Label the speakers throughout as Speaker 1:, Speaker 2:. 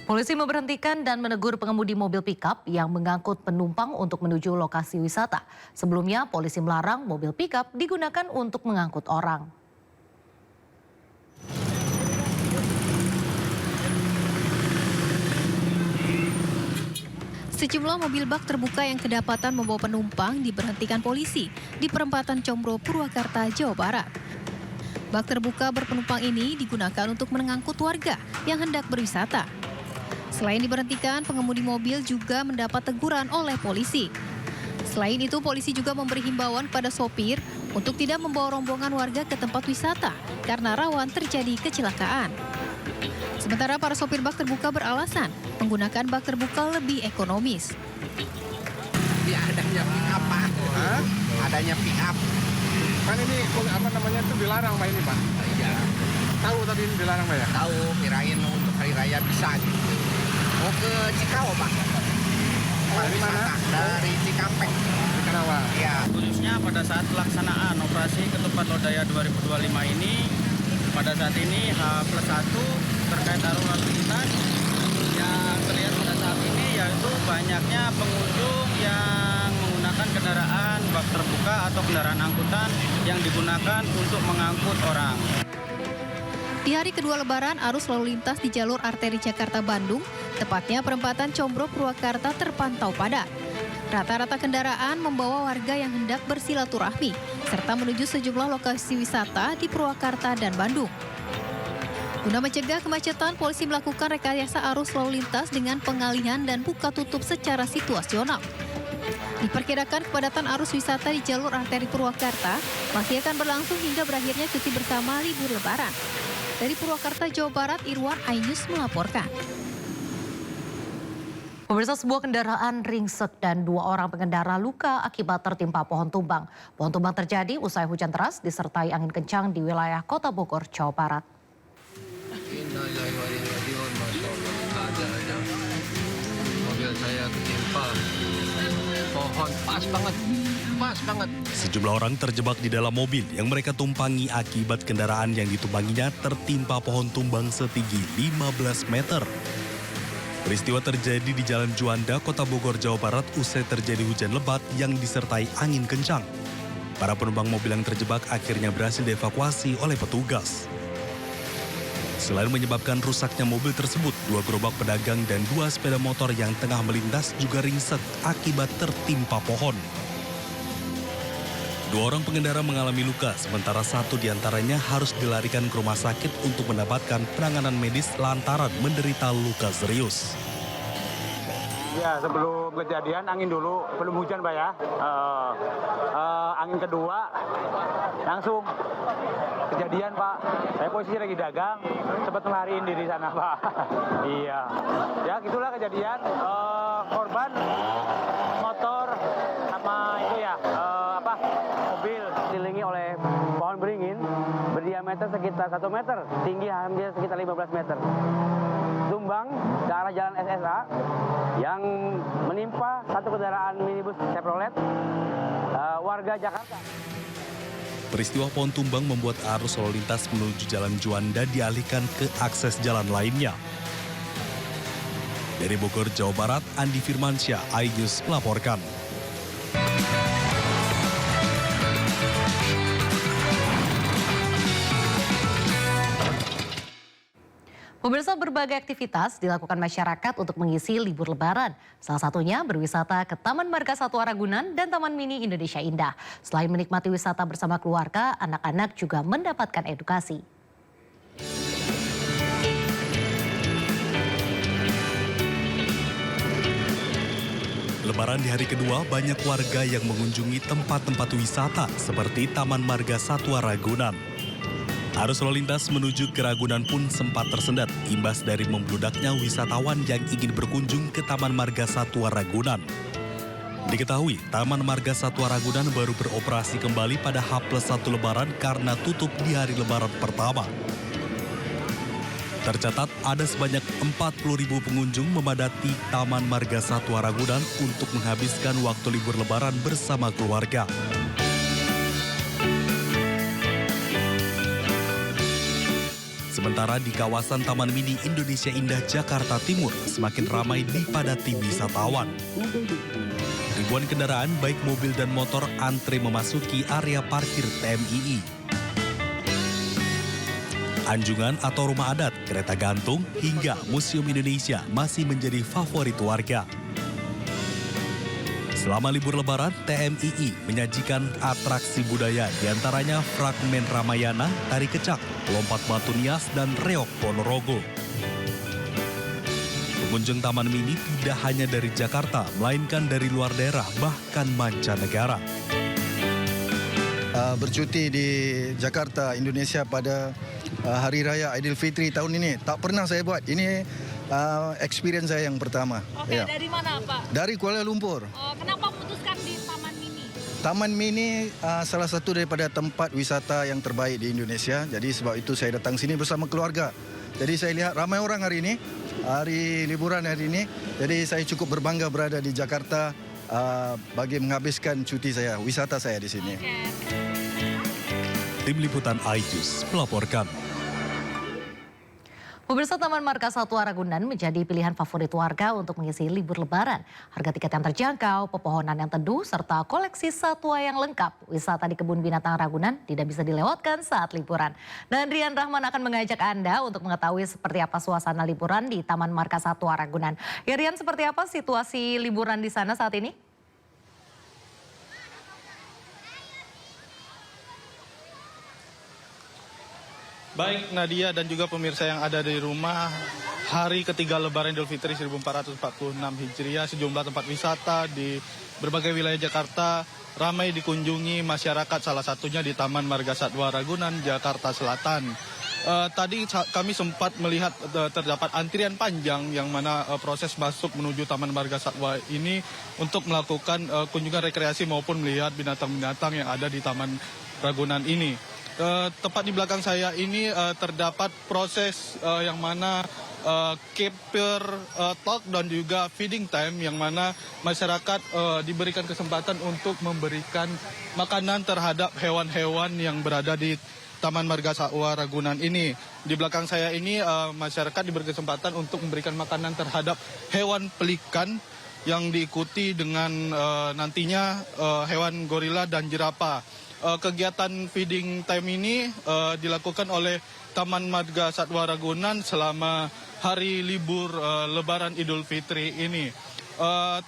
Speaker 1: Polisi memberhentikan dan menegur pengemudi mobil pickup yang mengangkut penumpang untuk menuju lokasi wisata. Sebelumnya, polisi melarang mobil pickup digunakan untuk mengangkut orang.
Speaker 2: Sejumlah mobil bak terbuka yang kedapatan membawa penumpang diberhentikan polisi di perempatan Combro, Purwakarta, Jawa Barat. Bak terbuka berpenumpang ini digunakan untuk mengangkut warga yang hendak berwisata. Selain diberhentikan, pengemudi mobil juga mendapat teguran oleh polisi. Selain itu, polisi juga memberi himbauan kepada sopir untuk tidak membawa rombongan warga ke tempat wisata karena rawan terjadi kecelakaan. Sementara para sopir bak terbuka beralasan menggunakan bak terbuka lebih ekonomis.
Speaker 3: Ya adanya pick up, Pak. Adanya pick up.
Speaker 4: Kan ini apa namanya itu dilarang Pak ini Pak?
Speaker 3: Iya.
Speaker 4: Tahu tadi ini dilarang Pak ya?
Speaker 3: Tahu, kirain untuk hari raya bisa gitu. Mau ke Cikau, Pak.
Speaker 4: Dari mana?
Speaker 3: Dari Cikampek.
Speaker 4: Di Karawang.
Speaker 3: Iya.
Speaker 5: Khususnya pada saat pelaksanaan operasi Ketupat Lodaya 2025 ini, pada saat ini H+1 terkait arus lalu lintas yang terlihat pada saat ini yaitu banyaknya pengunjung yang menggunakan kendaraan bak terbuka atau kendaraan angkutan yang digunakan untuk mengangkut orang.
Speaker 2: Di hari kedua Lebaran, arus lalu lintas di jalur arteri Jakarta-Bandung, tepatnya perempatan Combro, Purwakarta, terpantau padat. Rata-rata kendaraan membawa warga yang hendak bersilaturahmi, serta menuju sejumlah lokasi wisata di Purwakarta dan Bandung. Guna mencegah kemacetan, polisi melakukan rekayasa arus lalu lintas dengan pengalihan dan buka tutup secara situasional. Diperkirakan kepadatan arus wisata di jalur arteri Purwakarta masih akan berlangsung hingga berakhirnya cuti bersama libur Lebaran. Dari Purwakarta, Jawa Barat, Irwan Ainus melaporkan.
Speaker 1: Pemirsa, sebuah kendaraan ringsek dan 2 orang pengendara luka akibat tertimpa pohon tumbang. Pohon tumbang terjadi usai hujan deras disertai angin kencang di wilayah Kota Bogor, Jawa Barat.
Speaker 6: Mobil saya ketimpa pohon, pas banget.
Speaker 7: Sejumlah orang terjebak di dalam mobil yang mereka tumpangi akibat kendaraan yang ditumpanginya tertimpa pohon tumbang setinggi 15 meter. Peristiwa terjadi di Jalan Juanda, Kota Bogor, Jawa Barat usai terjadi hujan lebat yang disertai angin kencang. Para penumpang mobil yang terjebak akhirnya berhasil dievakuasi oleh petugas. Selain menyebabkan rusaknya mobil tersebut, 2 gerobak pedagang dan 2 sepeda motor yang tengah melintas juga ringsek akibat tertimpa pohon. 2 orang pengendara mengalami luka, sementara 1 diantaranya harus dilarikan ke rumah sakit untuk mendapatkan penanganan medis lantaran menderita luka serius.
Speaker 8: Ya, sebelum kejadian angin dulu, belum hujan Pak ya. Angin kedua langsung kejadian Pak. Saya posisi lagi dagang, sempat melariin diri sana Pak. Iya, ya gitulah kejadian. Korban motor sama itu ya mobil dikelilingi oleh pohon beringin berdiameter sekitar 1 meter, tinggi hampir sekitar 15 meter. Tumbang ke arah jalan SSA yang menimpa satu kendaraan minibus Chevrolet warga Jakarta.
Speaker 7: Peristiwa pohon tumbang membuat arus lalu lintas menuju Jalan Juanda dialihkan ke akses jalan lainnya. Dari Bogor, Jawa Barat, Andi Firmansyah, iNews melaporkan.
Speaker 1: Pemirsa, berbagai aktivitas dilakukan masyarakat untuk mengisi libur Lebaran. Salah satunya berwisata ke Taman Marga Satwa Ragunan dan Taman Mini Indonesia Indah. Selain menikmati wisata bersama keluarga, anak-anak juga mendapatkan edukasi.
Speaker 7: Lebaran di hari kedua, banyak warga yang mengunjungi tempat-tempat wisata seperti Taman Marga Satwa Ragunan. Arus lalu lintas menuju ke Ragunan pun sempat tersendat imbas dari membludaknya wisatawan yang ingin berkunjung ke Taman Marga Satwa Ragunan. Diketahui, Taman Marga Satwa Ragunan baru beroperasi kembali pada H+1 Lebaran karena tutup di hari Lebaran pertama. Tercatat ada sebanyak 40.000 pengunjung memadati Taman Marga Satwa Ragunan untuk menghabiskan waktu libur Lebaran bersama keluarga. Sementara di kawasan Taman Mini Indonesia Indah Jakarta Timur semakin ramai dipadati wisatawan. Ribuan kendaraan baik mobil dan motor antre memasuki area parkir TMII. Anjungan atau rumah adat, kereta gantung, hingga Museum Indonesia masih menjadi favorit warga. Selama libur Lebaran, TMII menyajikan atraksi budaya diantaranya fragmen Ramayana, tari kecak, lompat batu nias, dan reok Ponorogo. Pengunjung Taman Mini tidak hanya dari Jakarta, melainkan dari luar daerah, bahkan mancanegara.
Speaker 9: Bercuti di Jakarta, Indonesia pada Hari Raya Aidilfitri tahun ini. Tak pernah saya buat. Ini experience saya yang pertama.
Speaker 10: Oke, ya. Dari mana Pak?
Speaker 9: Dari Kuala Lumpur.
Speaker 10: Kenapa memutuskan di Taman Mini?
Speaker 9: Taman Mini salah satu daripada tempat wisata yang terbaik di Indonesia. Jadi sebab itu saya datang sini bersama keluarga. Jadi saya lihat ramai orang hari ini, hari liburan hari ini. Jadi saya cukup berbangga berada di Jakarta bagi menghabiskan cuti saya, wisata saya di sini.
Speaker 7: Tim Liputan iNews melaporkan.
Speaker 1: Pemirsa, Taman Marga Satwa Ragunan menjadi pilihan favorit warga untuk mengisi libur Lebaran. Harga tiket yang terjangkau, pepohonan yang teduh, serta koleksi satwa yang lengkap. Wisata di Kebun Binatang Ragunan tidak bisa dilewatkan saat liburan. Dan Rian Rahman akan mengajak Anda untuk mengetahui seperti apa suasana liburan di Taman Marga Satwa Ragunan. Ya Rian, seperti apa situasi liburan di sana saat ini?
Speaker 11: Baik Nadia dan juga pemirsa yang ada di rumah, hari ketiga Lebaran Idul Fitri 1446 Hijriah, sejumlah tempat wisata di berbagai wilayah Jakarta ramai dikunjungi masyarakat, salah satunya di Taman Marga Satwa Ragunan, Jakarta Selatan. Tadi kami sempat melihat terdapat antrian panjang yang mana proses masuk menuju Taman Marga Satwa ini untuk melakukan kunjungan rekreasi maupun melihat binatang-binatang yang ada di Taman Ragunan ini. Tepat di belakang saya ini terdapat proses yang mana keeper talk dan juga feeding time yang mana masyarakat diberikan kesempatan untuk memberikan makanan terhadap hewan-hewan yang berada di Taman Marga Satwa Ragunan ini. Di belakang saya ini masyarakat diberi kesempatan untuk memberikan makanan terhadap hewan pelikan yang diikuti dengan nantinya hewan gorila dan jerapah. Kegiatan feeding time ini dilakukan oleh Taman Marga Satwa Ragunan selama hari libur Lebaran Idul Fitri ini.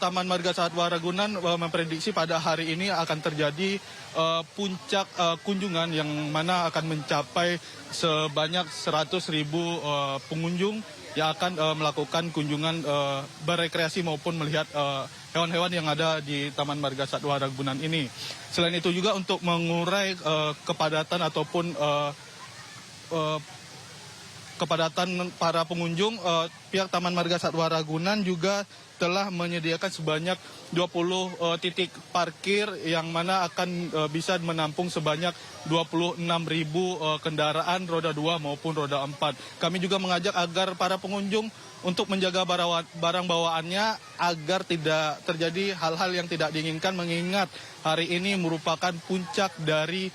Speaker 11: Taman Marga Satwa Ragunan memprediksi pada hari ini akan terjadi puncak kunjungan yang mana akan mencapai sebanyak 100.000 pengunjung yang akan melakukan kunjungan berekreasi maupun melihat hewan-hewan yang ada di Taman Marga Satwa Ragunan ini. Selain itu juga untuk mengurai kepadatan ataupun kepadatan para pengunjung, pihak Taman Marga Satwa Ragunan juga telah menyediakan sebanyak 20 titik parkir yang mana akan bisa menampung sebanyak 26.000 kendaraan roda 2 maupun roda 4. Kami juga mengajak agar para pengunjung untuk menjaga barang bawaannya agar tidak terjadi hal-hal yang tidak diinginkan, mengingat hari ini merupakan puncak dari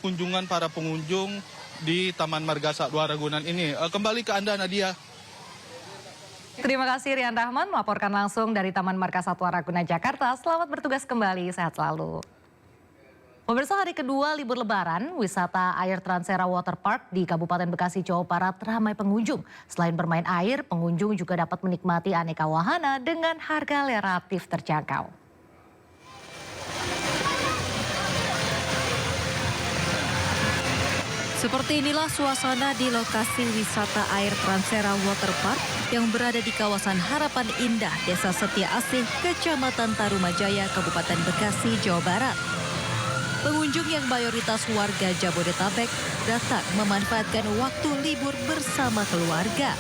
Speaker 11: kunjungan para pengunjung di Taman Marga Satwa Ragunan ini. Kembali ke Anda, Nadia.
Speaker 1: Terima kasih Rian Rahman melaporkan langsung dari Taman Marga Satwa Ragunan, Jakarta. Selamat bertugas kembali, sehat selalu. Pemirsa, hari kedua libur Lebaran, wisata air Transera Water Park di Kabupaten Bekasi, Jawa Barat ramai pengunjung. Selain bermain air, pengunjung juga dapat menikmati aneka wahana dengan harga relatif terjangkau.
Speaker 2: Seperti inilah suasana di lokasi wisata air Transera Water Park yang berada di kawasan Harapan Indah, Desa Setia Asih, Kecamatan Tarumajaya, Kabupaten Bekasi, Jawa Barat. Pengunjung yang mayoritas warga Jabodetabek datang memanfaatkan waktu libur bersama keluarga.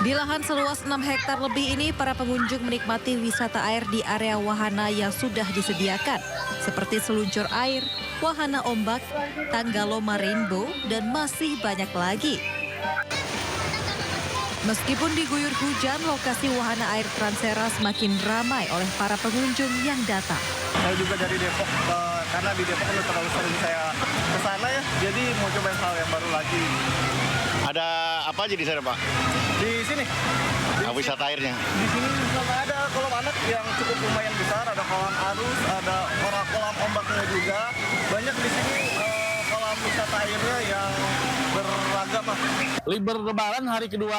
Speaker 2: Di lahan seluas 6 hektar lebih ini, para pengunjung menikmati wisata air di area wahana yang sudah disediakan, seperti seluncur air, wahana ombak, tangga loma rainbow, dan masih banyak lagi. Meskipun diguyur hujan, lokasi wahana air Transera semakin ramai oleh para pengunjung yang datang.
Speaker 12: Saya juga dari Depok
Speaker 4: karena di Depok udah terlalu sering saya ke sana ya, jadi mau cobain hal yang baru lagi.
Speaker 12: Ada apa aja di sana, Pak?
Speaker 4: Di sini.
Speaker 12: Wisata airnya?
Speaker 4: Di sini ada kolam anak yang cukup lumayan besar, ada kolam arus, ada kolam ombaknya juga. Banyak di sini kolam wisata airnya yang beragam.
Speaker 5: Libur Lebaran hari kedua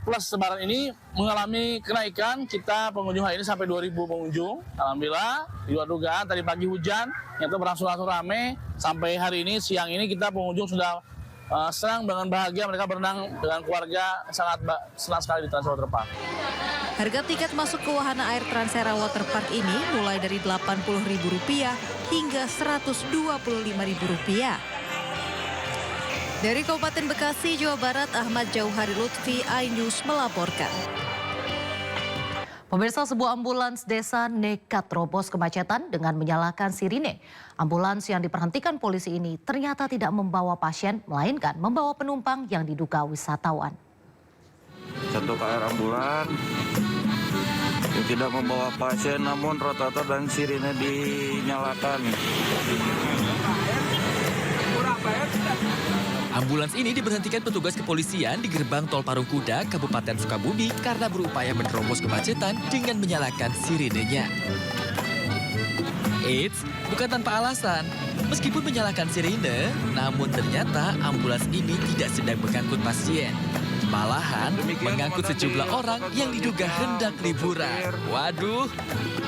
Speaker 5: plus Lebaran ini mengalami kenaikan. Kita pengunjung hari ini sampai 2.000 pengunjung. Alhamdulillah, di luar dugaan tadi pagi hujan, itu berangsur-angsur rame. Sampai hari ini, siang ini kita pengunjung sudah senang dengan bahagia, mereka berenang dengan keluarga, sangat senang sekali di Trans Water Park.
Speaker 2: Harga tiket masuk ke wahana air Transera Water Park ini mulai dari Rp80.000 hingga Rp125.000. Dari Kabupaten Bekasi, Jawa Barat, Ahmad Jauhari Lutfi, iNews melaporkan.
Speaker 1: Pemirsa, sebuah ambulans desa nekat terobos kemacetan dengan menyalakan sirine. Ambulans yang diperhentikan polisi ini ternyata tidak membawa pasien, melainkan membawa penumpang yang diduga wisatawan.
Speaker 13: Satu KR ambulan yang tidak membawa pasien, namun rotator dan sirine dinyalakan.
Speaker 14: Ambulans ini diberhentikan petugas kepolisian di gerbang Tol Parungkuda, Kabupaten Sukabumi karena berupaya menerobos kemacetan dengan menyalakan sirinenya. Eits, bukan tanpa alasan. Meskipun menyalakan sirine, namun ternyata ambulans ini tidak sedang mengangkut pasien. Malahan mengangkut sejumlah orang yang diduga hendak liburan. Waduh.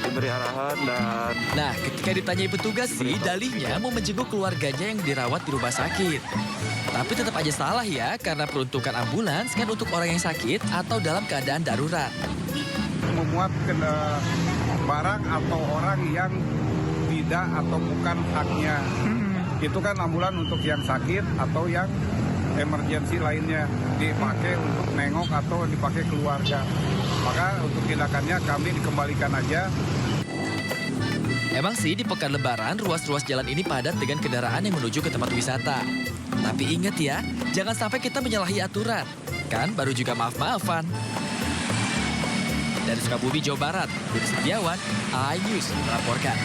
Speaker 13: Diberi arahan dan...
Speaker 14: Nah, ketika ditanyai petugas sih, dalihnya mau menjenguk keluarganya yang dirawat di rumah sakit. Tapi tetap aja salah ya, karena peruntukan ambulans kan untuk orang yang sakit atau dalam keadaan darurat.
Speaker 4: Memuat barang atau orang yang tidak atau bukan haknya. Itu kan ambulan untuk yang sakit atau yang emergensi lainnya, dipakai untuk nengok atau dipakai keluarga. Maka untuk tindakannya kami dikembalikan aja.
Speaker 14: Emang sih di pekan Lebaran ruas-ruas jalan ini padat dengan kendaraan yang menuju ke tempat wisata. Tapi ingat ya, jangan sampai kita menyalahi aturan. Kan baru juga maaf-maafan. Dari Sukabumi, Jawa Barat, Budi Setiawan, iNews melaporkan.